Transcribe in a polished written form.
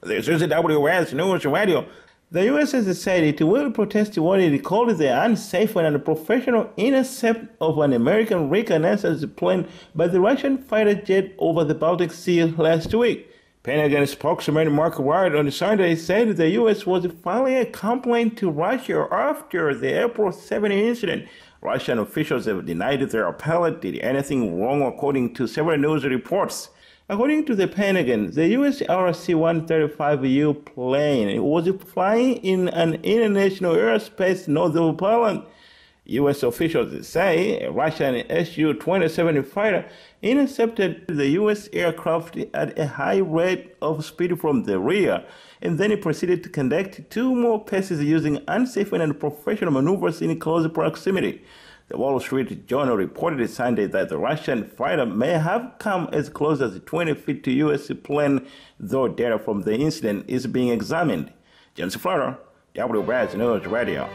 This is WS News Radio. The U.S. has decided to will protest what it called the unsafe and unprofessional intercept of an American reconnaissance plane by the Russian fighter jet over the Baltic Sea last week. Pentagon spokesman Mark Wright on Sunday said the U.S. was filing a complaint to Russia after the April 7 incident. Russian officials have denied their pilot did anything wrong, according to several news reports. According to the Pentagon, the U.S. RC-135U plane was flying in an international airspace north of Poland. U.S. officials say a Russian Su-27 fighter intercepted the U.S. aircraft at a high rate of speed from the rear, and then it proceeded to conduct two more passes using unsafe and unprofessional maneuvers in close proximity. The Wall Street Journal reported Sunday that the Russian fighter may have come as close as 20 feet to U.S. plane, though data from the incident is being examined. James Flutter, WBS News Radio.